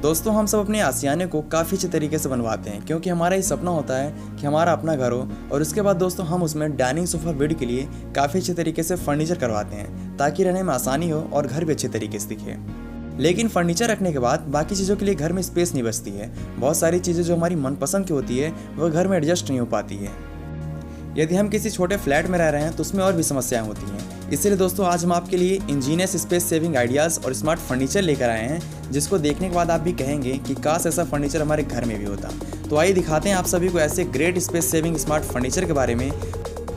दोस्तों हम सब अपने आशियाने को काफ़ी अच्छे तरीके से बनवाते हैं क्योंकि हमारा ये सपना होता है कि हमारा अपना घर हो और उसके बाद दोस्तों हम उसमें डाइनिंग सोफ़ा बेड के लिए काफ़ी अच्छे तरीके से फर्नीचर करवाते हैं ताकि रहने में आसानी हो और घर भी अच्छे तरीके से दिखे। लेकिन फर्नीचर रखने के बाद बाकी चीज़ों के लिए घर में स्पेस नहीं बचती है। बहुत सारी चीज़ें जो हमारी मनपसंद की होती है वह घर में एडजस्ट नहीं हो पाती है। यदि हम किसी छोटे फ्लैट में रह रहे हैं तो उसमें और भी समस्याएं होती हैं। इसलिए दोस्तों आज हम आपके लिए इंजीनियस स्पेस सेविंग आइडियाज़ और स्मार्ट फर्नीचर लेकर आए हैं जिसको देखने के बाद आप भी कहेंगे कि काश ऐसा फर्नीचर हमारे घर में भी होता। तो आइए दिखाते हैं आप सभी को ऐसे great space saving smart furniture के बारे में।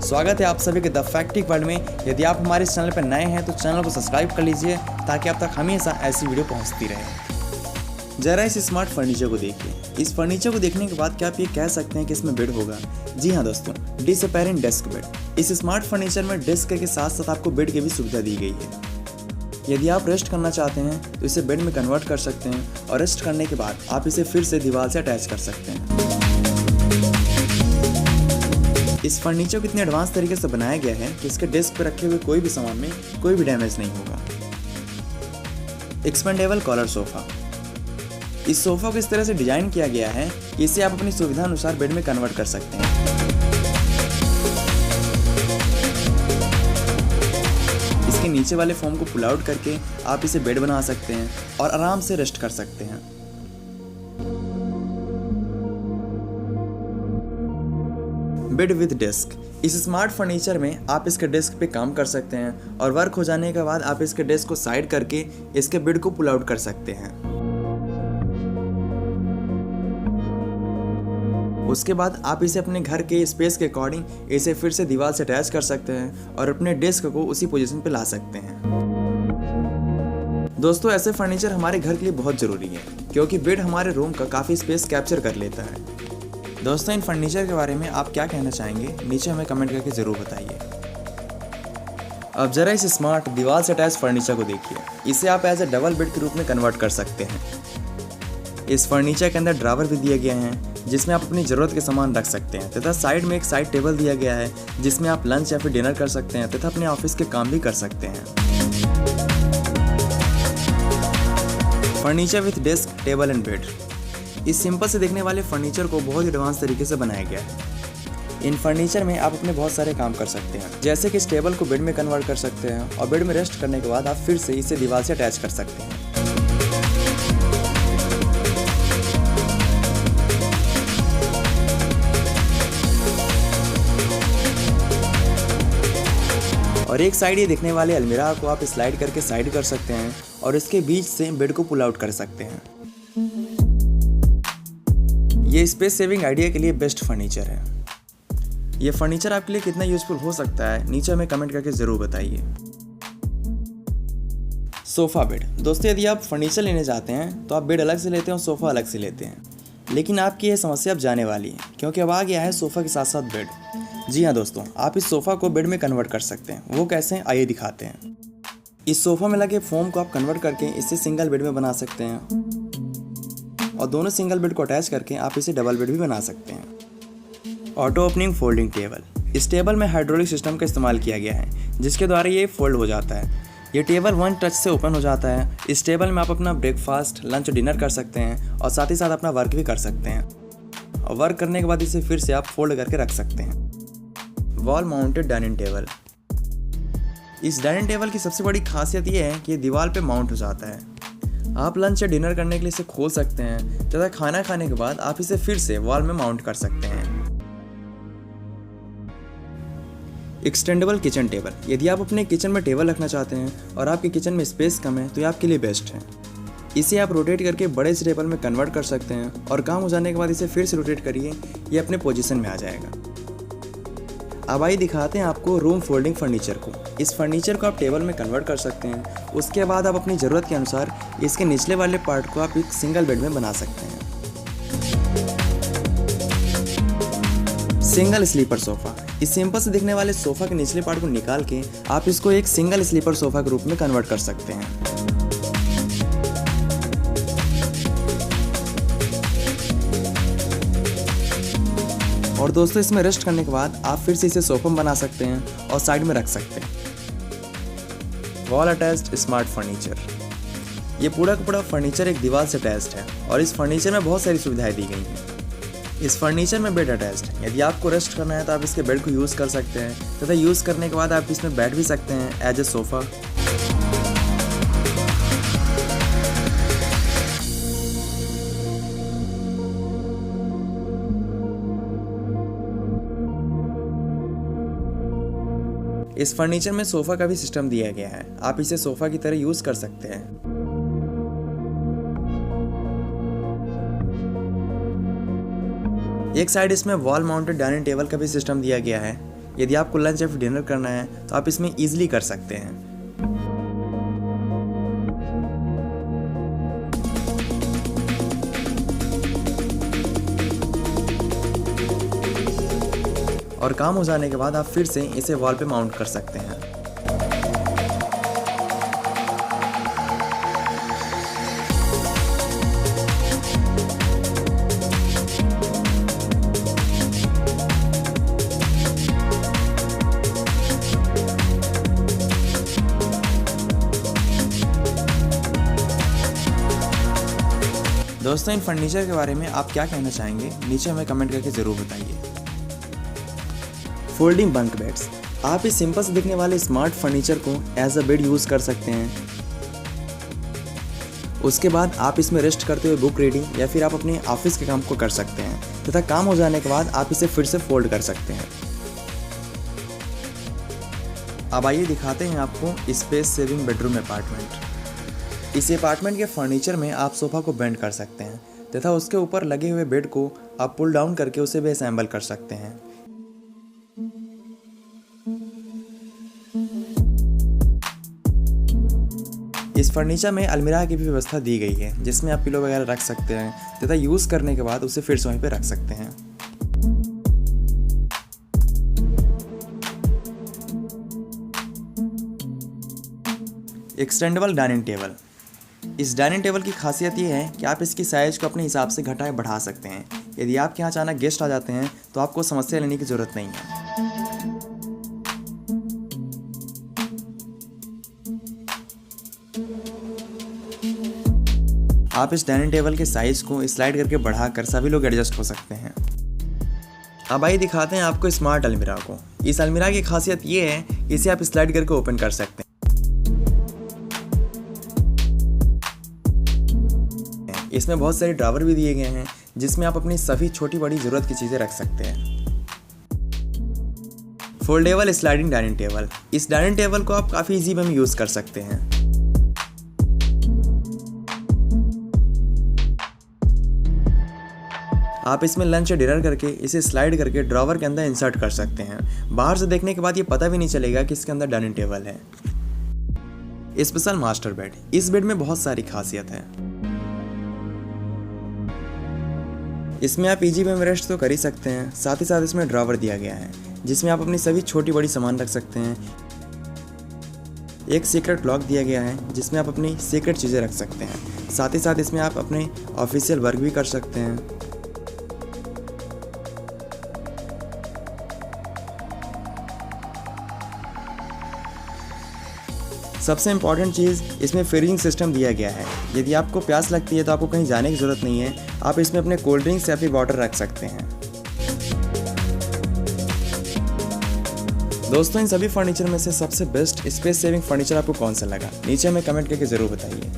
स्वागत है आप सभी के द फैक्टिक वर्ल्ड में। यदि आप हमारे इस चैनल पर नए हैं तो चैनल को सब्सक्राइब कर लीजिए ताकि आप तक हमेशा ऐसी वीडियो पहुँचती रहे। जरा इस स्मार्ट फर्नीचर को देखिए। इस फर्नीचर को देखने के बाद क्या आप ये कह सकते हैं कि इसमें बेड होगा? जी हाँ दोस्तों, डिसअपेयरेंट डेस्क बेड। इस स्मार्ट फर्नीचर में डेस्क के साथ साथ आपको बेड की भी सुविधा दी गई है। यदि आप रेस्ट करना चाहते हैं तो इसे बेड में कन्वर्ट कर सकते हैं और रेस्ट करने के बाद आप इसे फिर से दीवार से अटैच कर सकते हैं। इस फर्नीचर को इतने एडवांस तरीके से बनाया गया है कि इसके डेस्क पर रखे हुए कोई भी सामान में कोई भी डैमेज नहीं होगा। Expandable collar sofa. इस सोफा को इस तरह से डिजाइन किया गया है कि इसे आप अपनी सुविधा अनुसार बेड में कन्वर्ट कर सकते हैं। इसके नीचे वाले फोम को पुल आउट करके आप इसे बेड बना सकते हैं और आराम से रेस्ट कर सकते हैं। Bed with desk. इस स्मार्ट फर्नीचर में आप इसके डेस्क पे काम कर सकते हैं और वर्क हो जाने के बाद आप इसके डेस्क को साइड करके इसके बेड को पुल आउट कर सकते हैं। उसके बाद आप इसे अपने घर के स्पेस के अकॉर्डिंग इसे फिर से दीवार से अटैच कर सकते हैं और अपने डेस्क को उसी पोजीशन पे ला सकते हैं। दोस्तों ऐसे फर्नीचर हमारे घर के लिए बहुत ज़रूरी है क्योंकि बेड हमारे रूम का काफ़ी स्पेस कैप्चर कर लेता है। दोस्तों इन फर्नीचर के बारे में आप क्या कहना चाहेंगे नीचे हमें कमेंट करके ज़रूर बताइए। अब जरा इस स्मार्ट दीवार से अटैच फर्नीचर को देखिए। इसे आप एज ए डबल बेड के रूप में कन्वर्ट कर सकते हैं। इस फर्नीचर के अंदर ड्रावर भी दिए गए हैं जिसमें आप अपनी ज़रूरत के सामान रख सकते हैं तथा साइड में एक साइड टेबल दिया गया है जिसमें आप लंच या फिर डिनर कर सकते हैं तथा अपने ऑफिस के काम भी कर सकते हैं। Furniture with desk, table and bed. इस सिंपल से दिखने वाले फर्नीचर को बहुत एडवांस तरीके से बनाया गया है। इन फर्नीचर में आप अपने बहुत सारे काम कर सकते हैं जैसे कि इस टेबल को बेड में कन्वर्ट कर सकते हैं और बेड में रेस्ट करने के बाद आप फिर से इसे दीवार से अटैच कर सकते हैं। और एक साइड ये दिखने वाले अलमीरा को आप स्लाइड करके साइड कर सकते हैं और इसके बीच से बेड को पुल आउट कर सकते हैं। ये स्पेस सेविंग आइडिया के लिए बेस्ट फर्नीचर है। ये फर्नीचर आपके लिए कितना यूजफुल हो सकता है नीचे हमें कमेंट करके ज़रूर बताइए। Sofa bed. दोस्तों यदि आप फर्नीचर लेने जाते हैं तो आप बेड अलग से लेते हैं और सोफ़ा अलग से लेते हैं, लेकिन आपकी यह समस्या अब जाने वाली है क्योंकि अब आ गया है सोफ़ा के साथ साथ बेड। जी हाँ दोस्तों, आप इस सोफ़ा को बेड में कन्वर्ट कर सकते हैं। वो कैसे हैं आइए दिखाते हैं। इस सोफ़ा में लगे फोम को आप कन्वर्ट करके इसे सिंगल बेड में बना सकते हैं और दोनों सिंगल बेड को अटैच करके आप इसे डबल बेड भी बना सकते हैं। Auto opening folding table. इस टेबल में हाइड्रोलिक सिस्टम का इस्तेमाल किया गया है जिसके द्वारा ये फोल्ड हो जाता है। ये टेबल वन टच से ओपन हो जाता है। इस टेबल में आप अपना ब्रेकफास्ट, लंच और डिनर कर सकते हैं और साथ ही साथ अपना वर्क भी कर सकते हैं और वर्क करने के बाद इसे फिर से आप फोल्ड करके रख सकते हैं। Wall mounted dining table. इस डाइनिंग टेबल की सबसे बड़ी खासियत यह है कि ये दीवार पे माउंट हो जाता है। आप लंच या डिनर करने के लिए इसे खोल सकते हैं तथा खाना खाने के बाद आप इसे फिर से वॉल में माउंट कर सकते हैं। Extendable kitchen table. यदि आप अपने किचन में टेबल रखना चाहते हैं और आपके किचन में स्पेस कम है तो ये आपके लिए बेस्ट है। इसे आप रोटेट करके बड़े से टेबल में कन्वर्ट कर सकते हैं और काम हो जाने के बाद इसे फिर से रोटेट करिए, ये अपने पोजीशन में आ जाएगा। अब आइए दिखाते हैं आपको रूम फोल्डिंग फर्नीचर को। इस फर्नीचर को आप टेबल में कन्वर्ट कर सकते हैं। उसके बाद आप अपनी ज़रूरत के अनुसार इसके निचले वाले पार्ट को आप एक सिंगल बेड में बना सकते हैं। Single sleeper sofa. इस सिंपल से दिखने वाले सोफ़ा के निचले पार्ट को निकाल के आप इसको एक सिंगल स्लीपर सोफ़ा के रूप में कन्वर्ट कर सकते हैं। और दोस्तों इसमें रेस्ट करने के बाद आप फिर से इसे सोफा में बना सकते हैं और साइड में रख सकते हैं। Wall attached smart furniture. ये पूरा का पूरा फर्नीचर एक दीवार से अटैच्ड है और इस फर्नीचर में बहुत सारी सुविधाएं दी गई हैं। इस फर्नीचर में बेड अटैच्ड है। यदि आपको रेस्ट करना है तो आप इसके बेड को यूज़ कर सकते हैं तथा यूज़ करने के बाद आप इसमें बैठ भी सकते हैं एज ए सोफ़ा। इस फर्नीचर में सोफ़ा का भी सिस्टम दिया गया है, आप इसे सोफ़ा की तरह यूज़ कर सकते हैं। एक साइड इसमें वॉल माउंटेड डाइनिंग टेबल का भी सिस्टम दिया गया है। यदि आपको लंच या फिर डिनर करना है तो आप इसमें इजीली कर सकते हैं। और काम हो जाने के बाद आप फिर से इसे वॉल पे माउंट कर सकते हैं। दोस्तों, इन फर्नीचर के बारे में आप क्या कहना चाहेंगे नीचे हमें कमेंट करके ज़रूर बताइए। फोल्डिंग बंक बेड्स, आप इस सिंपल से दिखने वाले स्मार्ट फर्नीचर को एज अ बेड यूज़ कर सकते हैं। उसके बाद आप इसमें रेस्ट करते हुए बुक रीडिंग या फिर आप अपने ऑफिस के काम को कर सकते हैं तथा काम हो जाने के बाद आप इसे फिर से फोल्ड कर सकते हैं। अब आइए दिखाते हैं आपको स्पेस सेविंग बेडरूम अपार्टमेंट। इस अपार्टमेंट के फर्नीचर में आप सोफ़ा को बेंड कर सकते हैं तथा उसके ऊपर लगे हुए बेड को आप पुल डाउन करके उसे भी असेंबल कर सकते हैं। इस फर्नीचर में अलमीरा की भी व्यवस्था दी गई है जिसमें आप पिलो वगैरह रख सकते हैं तथा यूज़ करने के बाद उसे फिर से वहीं पे रख सकते हैं। एक्सटेंडेबल डाइनिंग टेबल, इस डाइनिंग टेबल की खासियत ये है कि आप इसकी साइज को अपने हिसाब से घटा या बढ़ा सकते हैं। यदि आपके यहाँ अचानक गेस्ट आ जाते हैं तो आपको समस्या लेने की ज़रूरत नहीं है। आप इस डाइनिंग टेबल के साइज को स्लाइड करके बढ़ाकर सभी लोग एडजस्ट हो सकते हैं। अब आइए दिखाते हैं आपको स्मार्ट अलमीरा को। इस अलमीरा की खासियत ये है कि इसे आप स्लाइड करके ओपन कर सकते हैं। इसमें बहुत सारे ड्रावर भी दिए गए हैं जिसमें आप अपनी सभी छोटी बड़ी ज़रूरत की चीज़ें रख सकते हैं। फोल्डेबल स्लाइडिंग डाइनिंग टेबल, इस डाइनिंग टेबल को आप काफ़ी इजी वे में यूज़ कर सकते हैं। आप इसमें लंच या डिनर करके इसे स्लाइड करके ड्रावर के अंदर इंसर्ट कर सकते हैं। बाहर से देखने के बाद ये पता भी नहीं चलेगा कि इसके अंदर डाइनिंग टेबल है। स्पेशल मास्टर बेड, इस बेड में बहुत सारी खासियत है। इसमें आप इजी वे में रेस्ट तो कर ही सकते हैं, साथ ही साथ इसमें ड्रावर दिया गया है जिसमें आप अपनी सभी छोटी बड़ी सामान रख सकते हैं। एक सीक्रेट लॉक दिया गया है जिसमें आप अपनी सीक्रेट चीज़ें रख सकते हैं। साथ ही साथ इसमें आप अपने ऑफिशियल वर्क भी कर सकते हैं। सबसे इम्पॉर्टेंट चीज़, इसमें फ्रीजिंग सिस्टम दिया गया है। यदि आपको प्यास लगती है तो आपको कहीं जाने की ज़रूरत नहीं है, आप इसमें अपने कोल्ड ड्रिंक्स या फिर वाटर रख सकते हैं। दोस्तों, इन सभी फर्नीचर में से सबसे बेस्ट स्पेस सेविंग फर्नीचर आपको कौन सा लगा नीचे हमें कमेंट करके ज़रूर बताइए।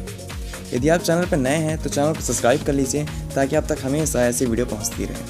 यदि आप चैनल पर नए हैं तो चैनल को सब्सक्राइब कर लीजिए ताकि आप तक हमेशा ऐसी वीडियो पहुँचती रहे।